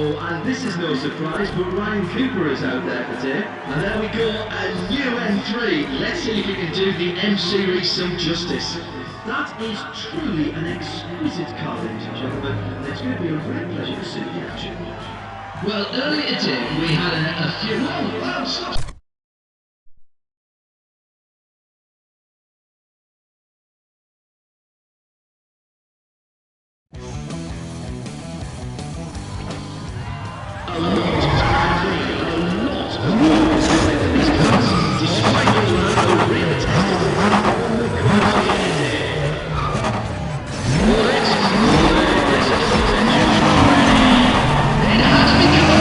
Oh, and this is no surprise, but Ryan Cooper is out there today. And there we go, a new M3. Let's see if we can do the M Series some justice. That is truly an exquisite car, ladies and gentlemen. It's going to be a great pleasure to see the action. Well, earlier today we had a few... Well, stop. A lot of work is going into these cars, despite the real test. It has become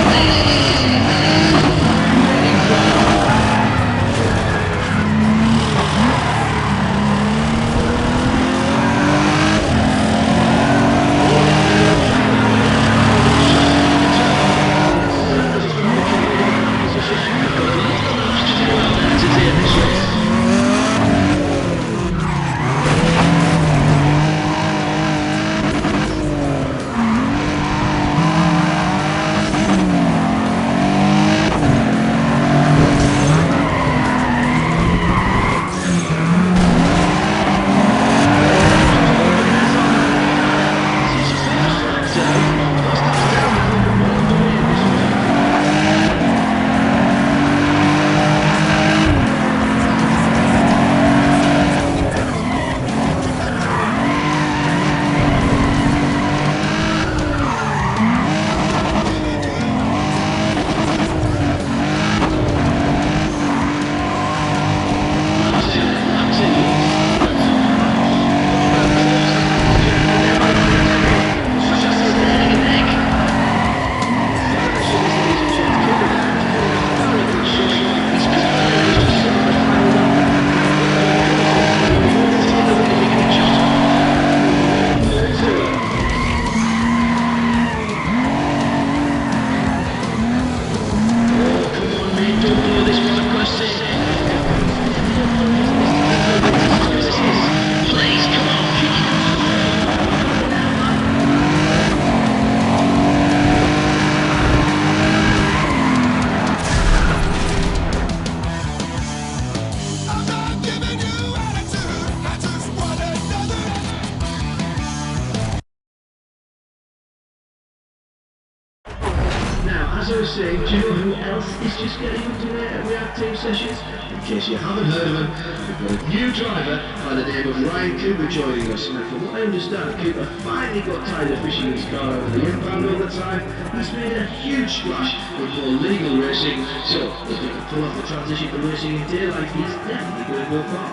As I was saying, do you know who else is just getting underway at reactive sessions? In case you haven't heard of him, we've got a new driver by the name of Ryan Cooper joining us. Now, from what I understand, Cooper finally got tired of fishing his car over the impound all the time. He's made a huge splash with more legal racing, so if he can pull off the transition to racing in daylight, he's definitely going to go far.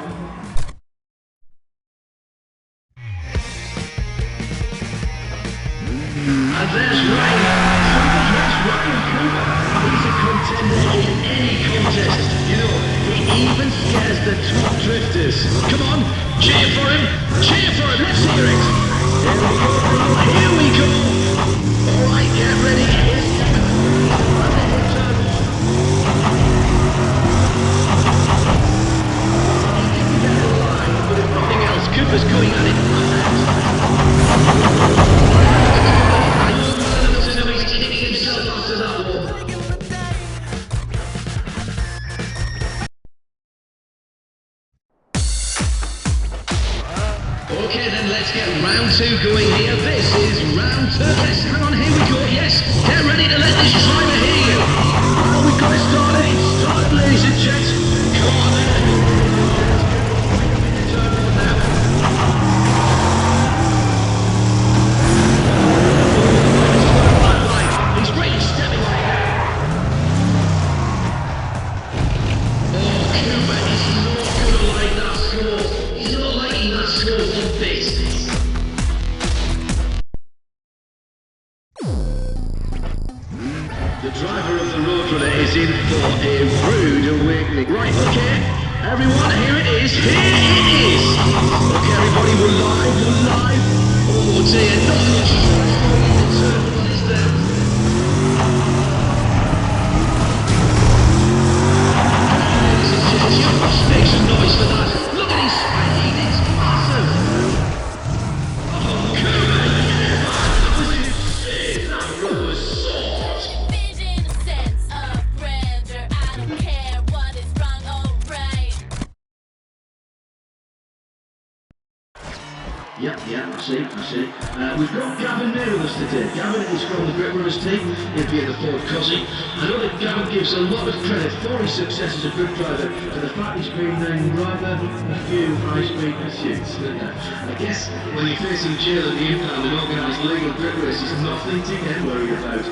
And there's Ryan. Ryan Cooper, he's a contender in any contest. You know, he even scares the top drifters. Come on, cheer for him, let's hear it. Here we go. Alright, get ready. But if nothing else, Cooper's going at it. Okay then, let's get round two going here. This is round two. Let's hang on, here we go. Yes, get ready to let this driver hear you. Oh, we've got it started. Start, ladies and gents. Come on then. He's really stepping on it. Oh, Cooper is not going to like that score. He's not liking that score one bit. The driver of the Roadrunner is in for a rude awakening. Right, okay, everyone, here it is. Okay, everybody, we're live. Oh dear, not much what is there? You must make some noise for that. Look at his speed, it's massive. Oh, Cooper, yeah, that was insane. That was so Yeah, I see. We've got Gavin there with us today. Gavin is from the Grip Runners team. He'll be in the Ford Cossie. I know that Gavin gives a lot of credit for his success as a grip driver to the fact he's been in rather a few high-speed pursuits. I guess when you're facing jail and the impound and organised legal grip races, nothing to get worried about.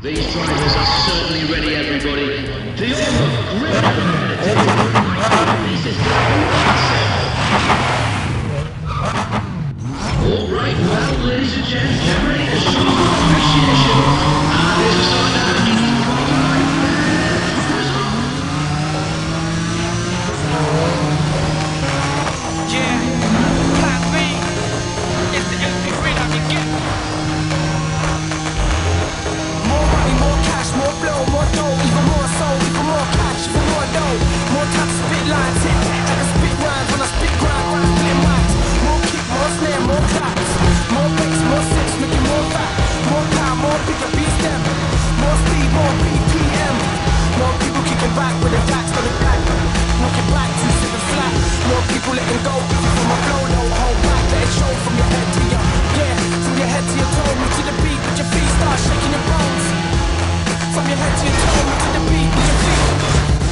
These drivers are certainly ready, everybody. The all grip This is Alright, well, ladies and gents, get ready to show some appreciation. And here's the start now. Yeah, class B. It's the empty grid I can get. More money, more cash, more flow, more dough, even more soul, even more cash, even more dough. More time to spit lines, hit I can spit rhymes when I spit grind, when I split mics. More kick, more snare, more claps. More bass, more sense, making more fat. More power, more bigger beats them. More speed, more BPM. More people kicking back with the jacks on the back. Knocking back, two sipping flat. More people letting go, from my flow, no hold back. Let it show from your head to your, yeah, from your head to your toe. Move to the beat, with your feet start shaking your bones. From your head to your toe, move to the beat, with your feet.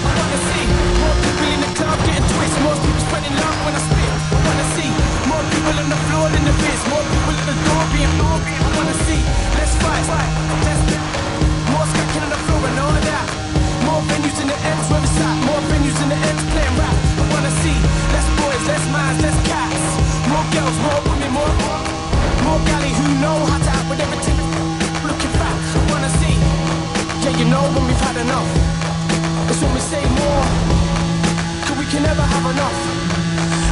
I wanna see more people in the club getting twisted. More people spreading love when I spit. I wanna see more people on the floor than the biz. More people at the door being I wanna see, let's fight, let's get more scratching on the floor and all of that. More venues in the ends where it's at. More venues in the ends playing rap. I wanna see less boys, less minds, less cats. More girls, more women, more galley who know how to act with everything looking fat. I wanna see, yeah, you know when we've had enough. It's when we say more, cause we can never have enough.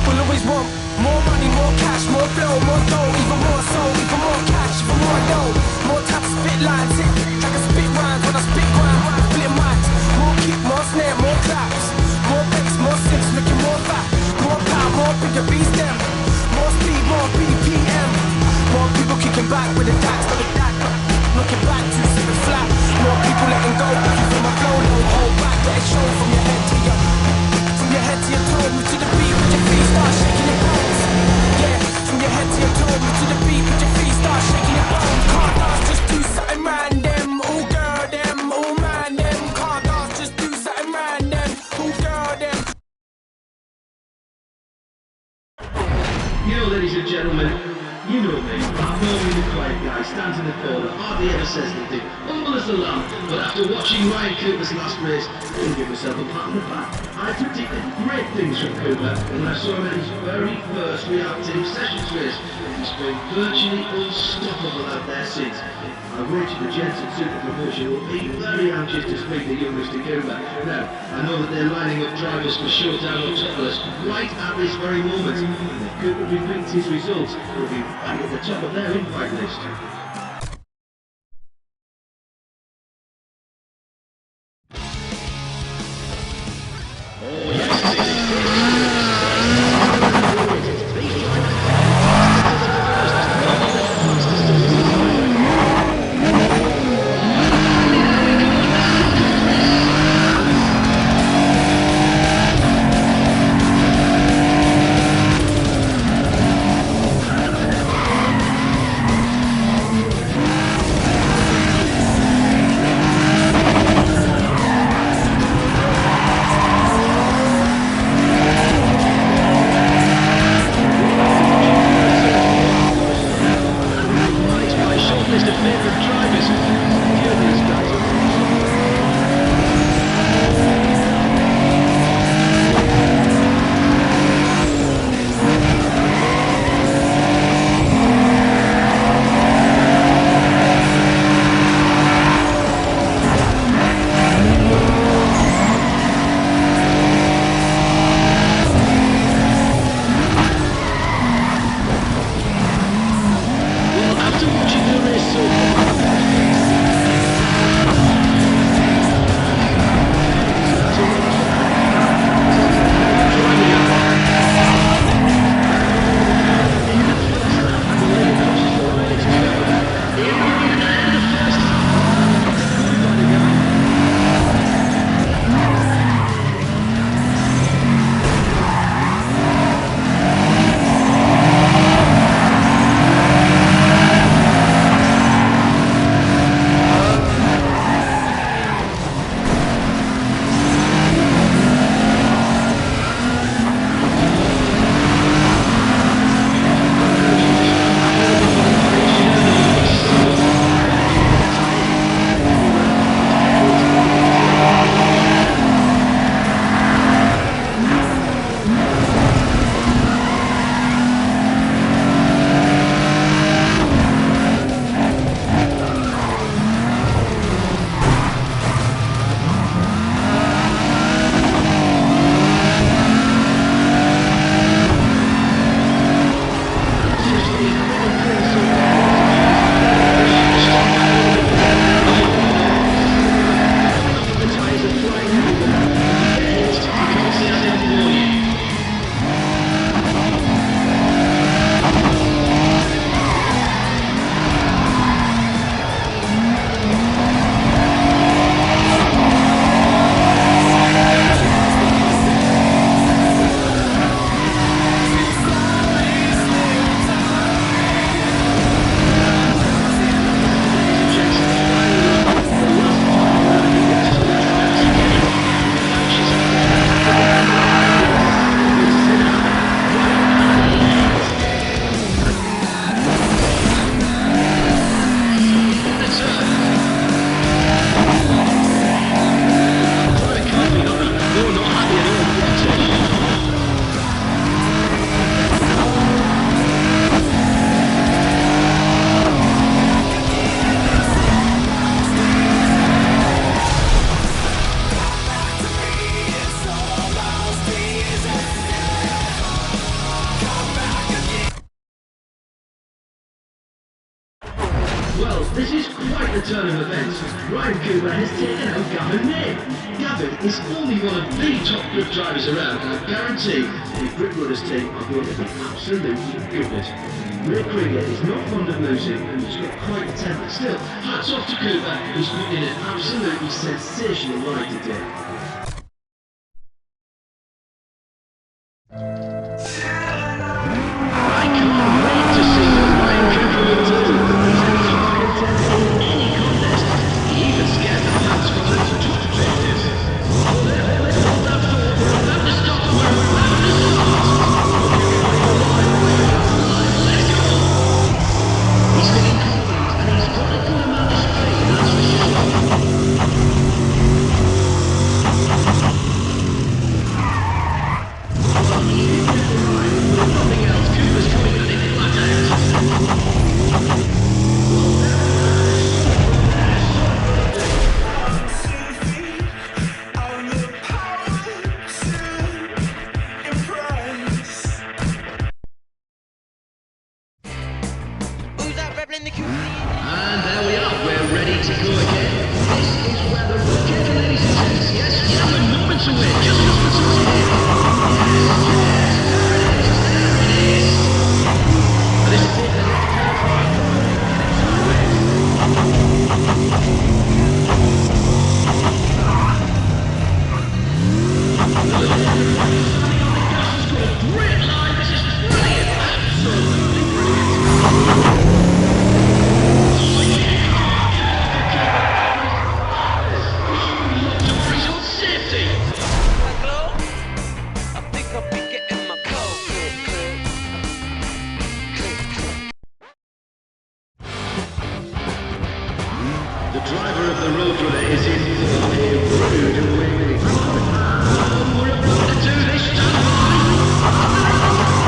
We'll always want more money, more cash, more flow, more dough, even more soul, even more cash, even more dough. More time to spit lines, hit I can spit rhymes when I spit grind, when I split mics. More kick, more snare, more claps. More bass, more synths, making more fat. More power, more bigger beats them. More speed, more BPM. More people kicking back with the jacks, but the jack. Looking back, two sipping flat. More people letting go, you feel my flow, no hold back. Let it show from your head to your toe, move to the beat with your feet, start shaking your bones. Yeah, from your head to your toe, move to the beat with your feet, start shaking your bones. Can't dance, just do something random. All girl them, all man them. Can't dance, just do something random. All girl them. You know, ladies and gentlemen, you know me. I'm normally the quiet guy, stands in the corner, hardly ever says anything, humble as a lamb. But after watching Ryan Cooper's last race, I can give myself a pat on the back. I predicted great things from Cooper when I saw him at his very first reactive sessions race. He's been virtually unstoppable out there since. I wager the gents at Super Promotion will be very anxious to speak to young Mr. Cooper. Now, I know that they're lining up drivers for showdown or topless right at this very moment. And if Cooper repeats his results, he'll be back at the top of their invite list. the turn of events, Ryan Cooper has taken out Gavin May. Gavin is only one of the top grip drivers around, and I guarantee the grip runners team are going to be absolutely gutted. Ray Krieger is not fond of losing and he's got quite a temper. Still, hats off to Cooper, who's put in an absolutely sensational ride today. I can't wait to see what Ryan Cooper will do. He's a top contender in any contest. He even scared the pants from the top objectives. Let's hold that thought. We're about to start. We're about to start. Let's go. He's feeling confident and he's got a good amount of speed, that's for sure. Well, he did get the ride, but if nothing else, Cooper's coming at it flat out. And there we are, we're ready to go again. This is where the road gets, ladies and gents. Yes, we're moments away, just moments away. Yes, there it is. This is it, the left-hand drive. Great line, this is brilliant, absolutely brilliant. The driver of the road runner is in for a rude awakening. We're about to do this, stand by.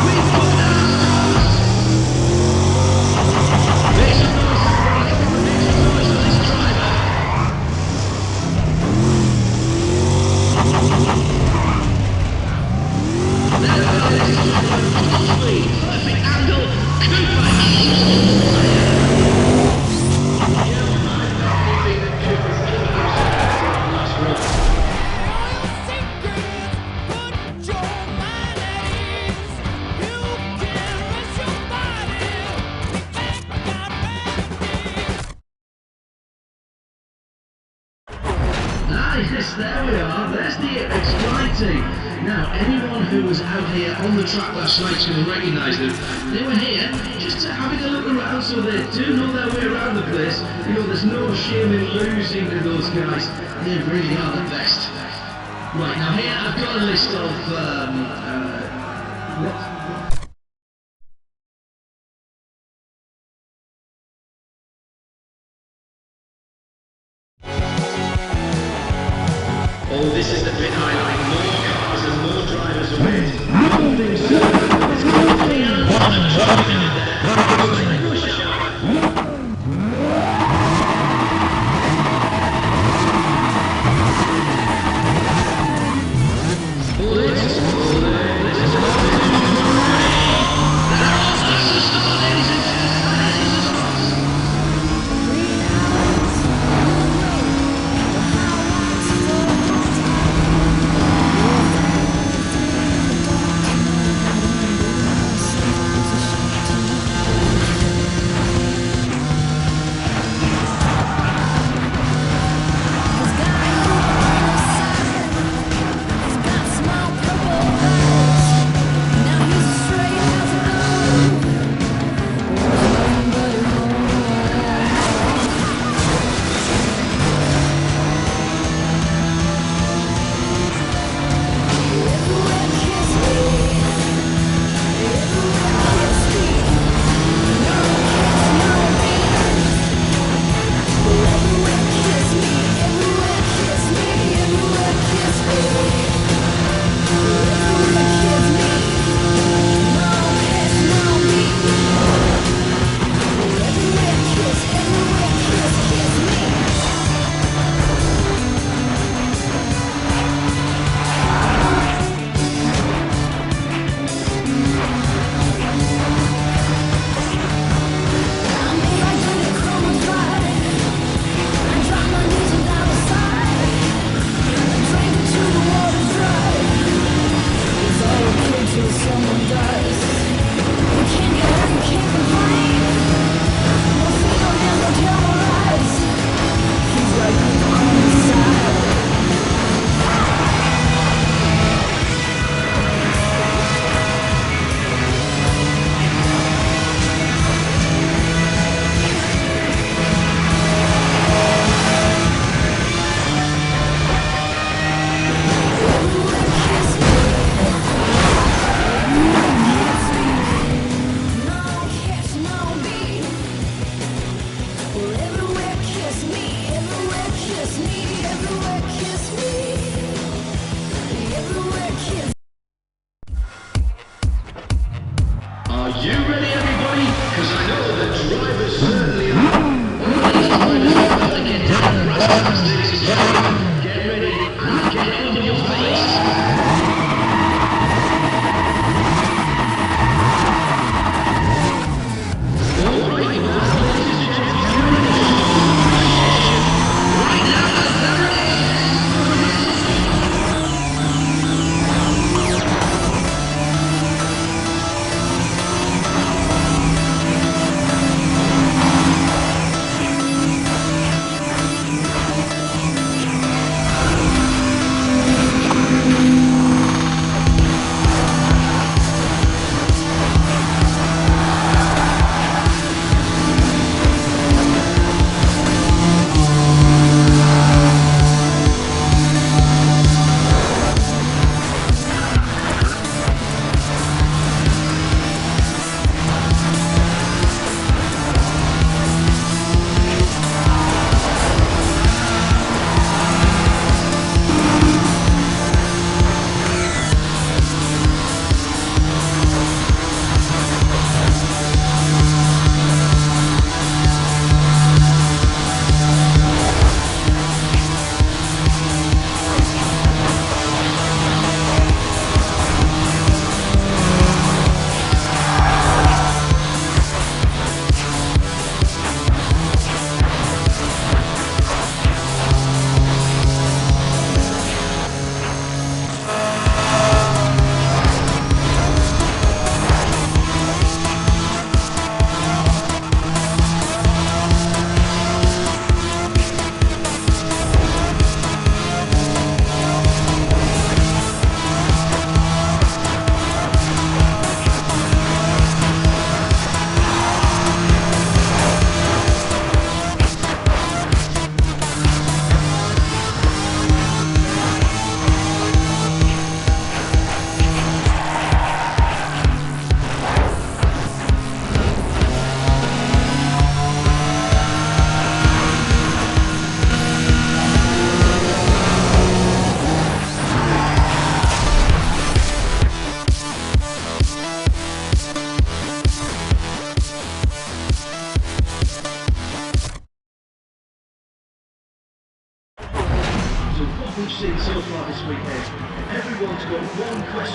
We've got ours. Make some noise, everybody. Come on, make some noise for this driver. There we are, this is top speed, perfect angle, Cooper. Yes, there we are. There's the Apex Drive team. Now, anyone who was out here on the track last night is going to recognise them. They were here just having a look around, so they do know their way around the place. You know, there's no shame in losing to those guys. They really are the best. Right, now here I've got a list of... Oh, this is the pit highlight. More cars and more drivers away. Moving soon. It's going to be a lot of traffic out there. Looks like rush hour. Slowly, slowly. This is an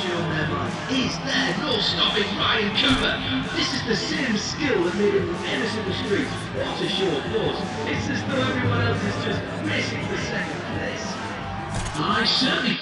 shown there by Is There No Stopping Ryan Cooper. This is the same skill that made him famous in the street. What a show of force. It's as though everyone else is just racing for second place. I certainly...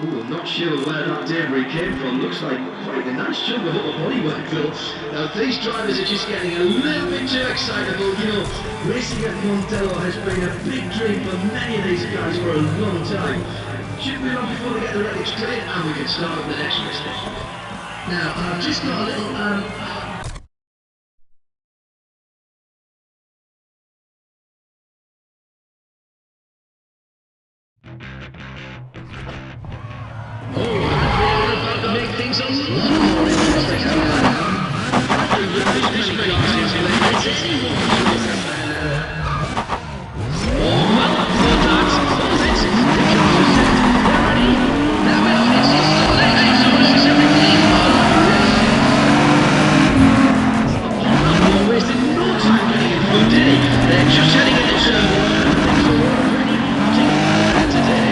Ooh, I'm not sure where that debris came from. Looks like quite a nice chunk of upper bodywork, Phil. Now, these drivers are just getting a little bit too excitable. You know, racing at Mondello has been a big dream for many of these guys for a long time. Should be long before they get the wreckage cleared and we can start up the next race station. Now, I've just got a little... about to make things a lot more interesting. They're just heading into turn one. Today.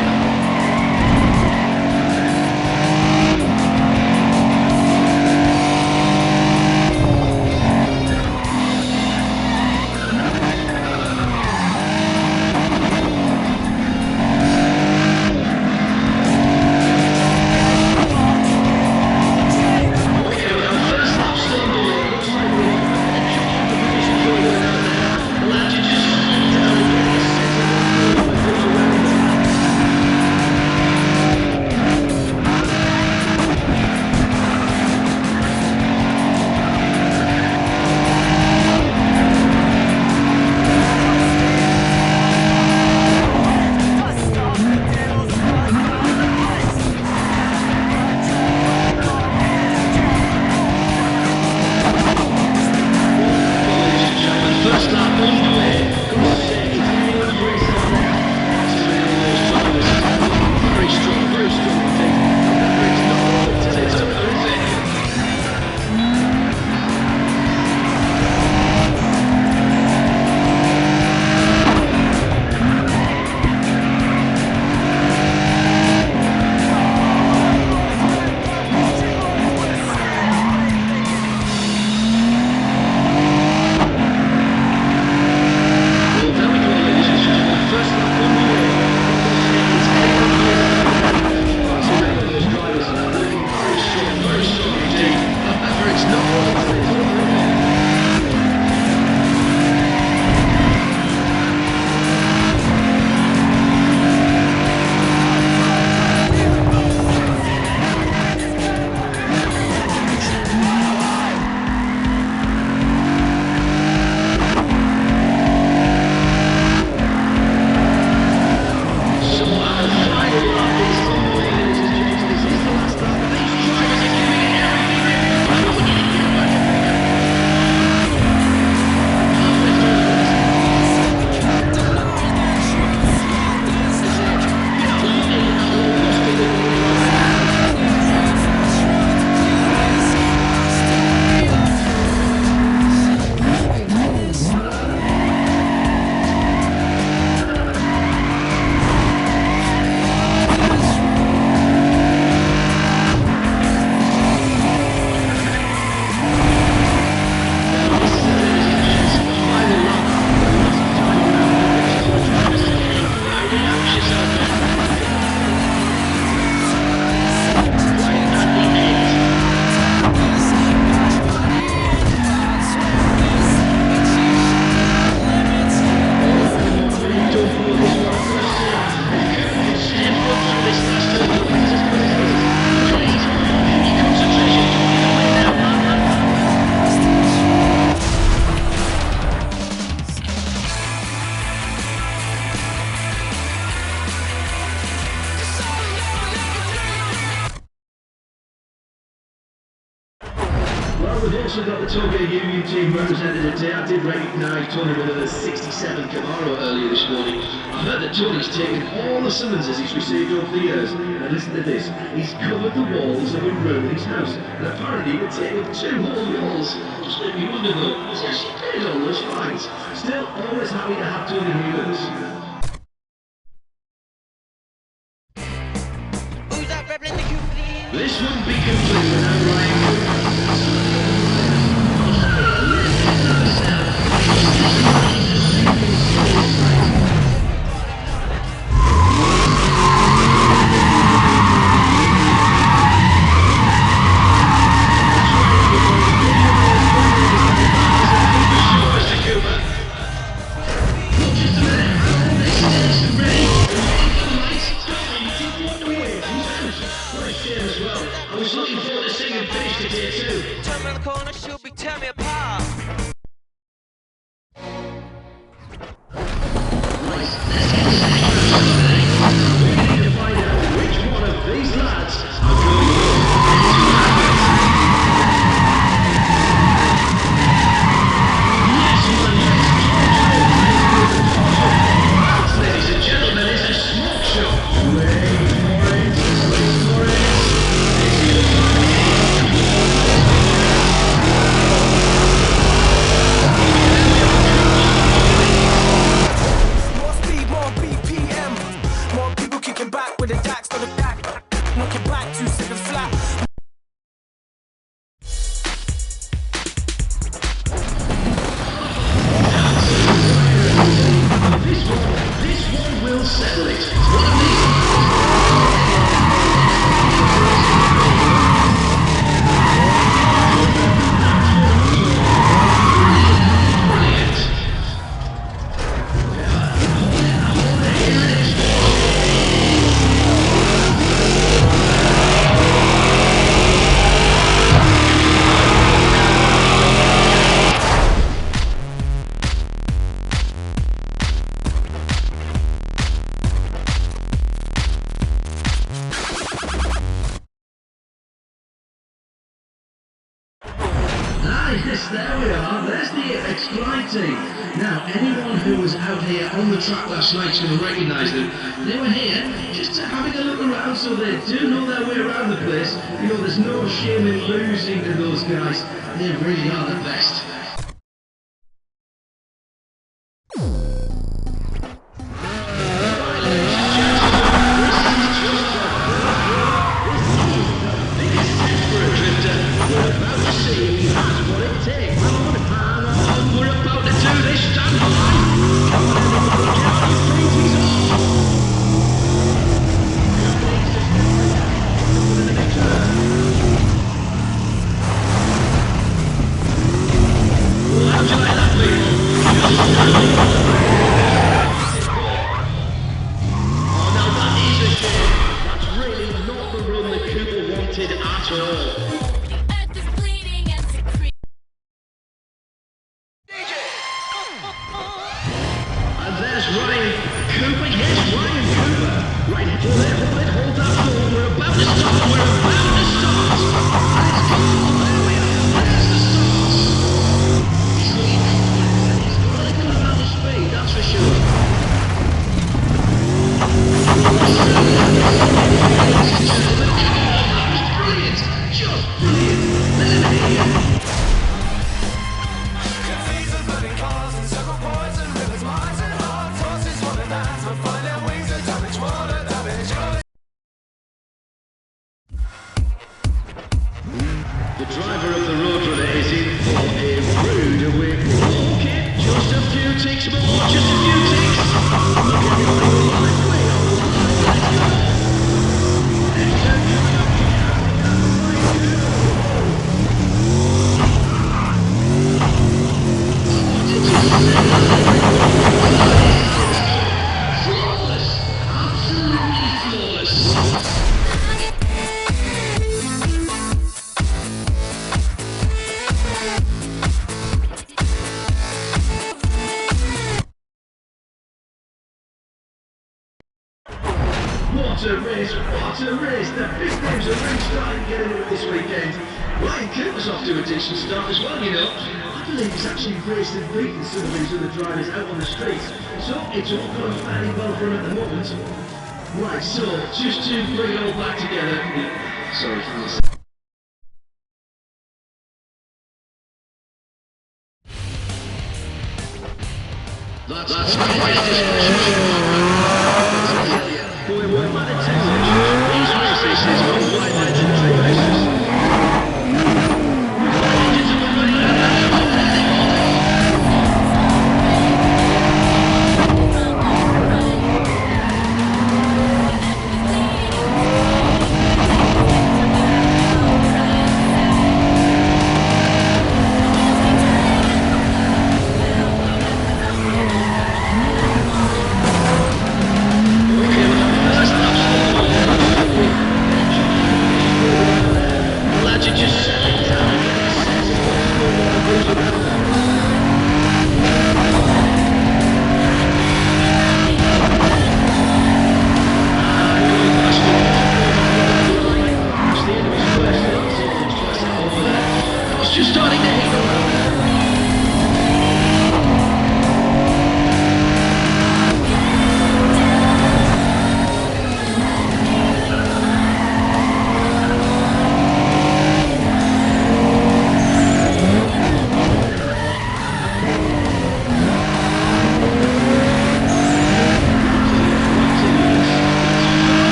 we've also got the Tokyo Union team represented today. I did recognise Tony with a 67 Camaro earlier this morning. I heard that Tony's taken all the summonses he's received over the years. And listen to this, he's covered the walls of a room in his house. And apparently he would take up 2 whole walls. Just make me wonder though, has he actually paid all those fines? Still, always happy to have Tony here with us. This wouldn't be complete without Ryan. There we are, there's the X-Glide team. Now, anyone who was out here on the track last night is going to recognise them. They were here just having a look around, so they do know their way around the place. You know, there's no shame in losing to those guys. They really are the best. What a race! The big names are really starting to get into it this weekend. Ryan Cooper's off to a decent start as well, you know. I believe he's actually raced and beaten some of these other drivers out on the streets. So it's all going fairly well for him at the moment. Right, so just to bring it all back together. Sorry for this. That's boy, we're mad at these races are wide legendary races.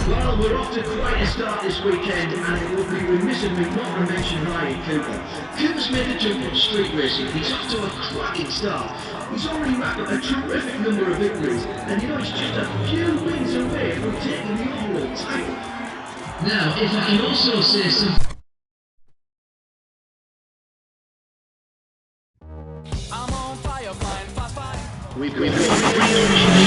Well, we're off to quite a start this weekend, and it would be remiss of me not to mention Ryan Cooper. Cooper's made the jump from street racing. He's off to a cracking start. He's already racked up a terrific number of victories, and you know he's just a few wins away from taking the overall title. Now, if I can also say something. I'm on fire, flying fast, fine. We've got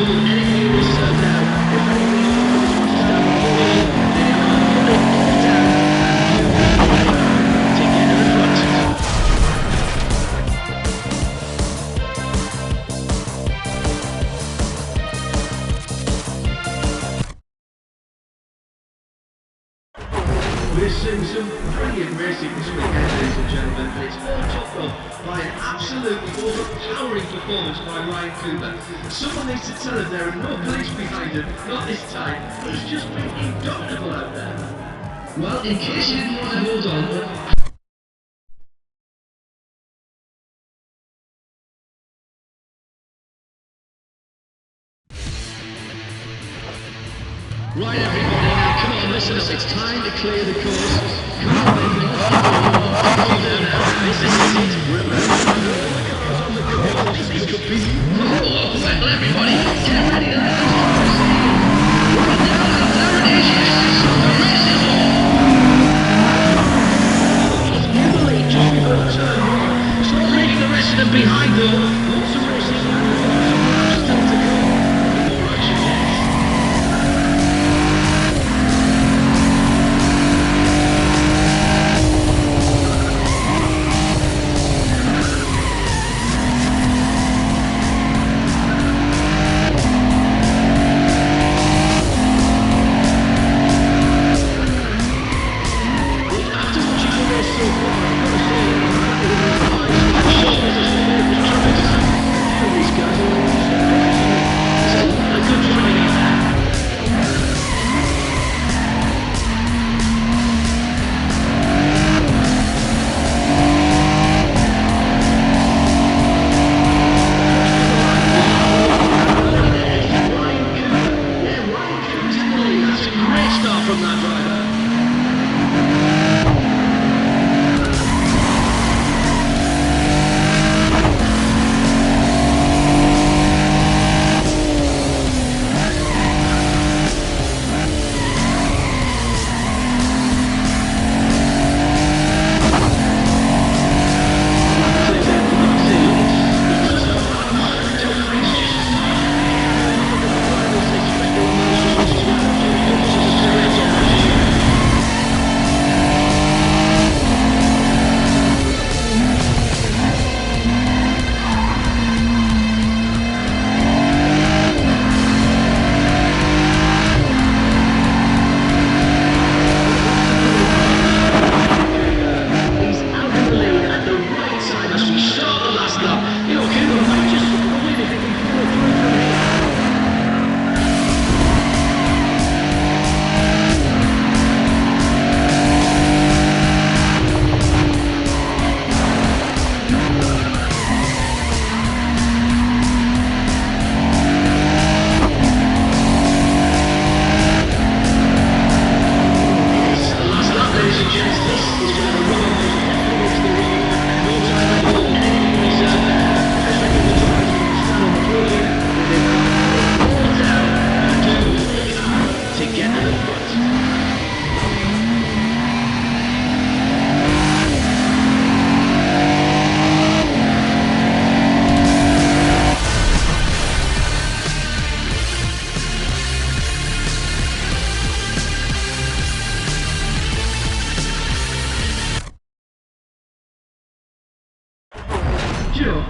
hold anything you will serve now. If anything wants to stand before you, then you are putting all down and you will be ready to get to the front. We're seeing some brilliant racing this weekend, ladies and gentlemen, and it's all topped off by an absolutely overpowering performance by Ryan Cooper. Someone needs to tell him there are no police behind him, not this time. He's just been indomitable out there. Well, in case you didn't want to hold on, right, everybody, now come on, listen up, it's time to clear the course. Come on, then, calm down now. This is it, remember, all the cars on the course, this could be... Oh, well, everybody, get ready to let the cars proceed. Right now, there it is, yes, the race is on. In the lead, just before turn one. So leaving the rest of them behind, though. Lots of racing, still to go. Before action gets.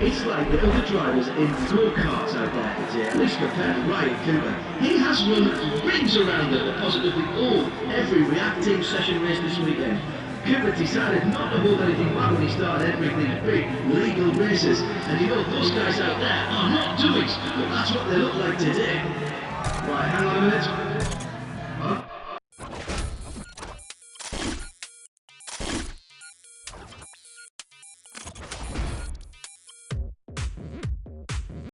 It's like the other drivers in go-karts out there today, at least compared to Ryan Cooper. He has run rings around them, positively all, every React Team session race this weekend. Cooper decided not to hold anything back when he started entering these big legal races. And you know, those guys out there are not dummies, but that's what they look like today. Right, hang on a minute.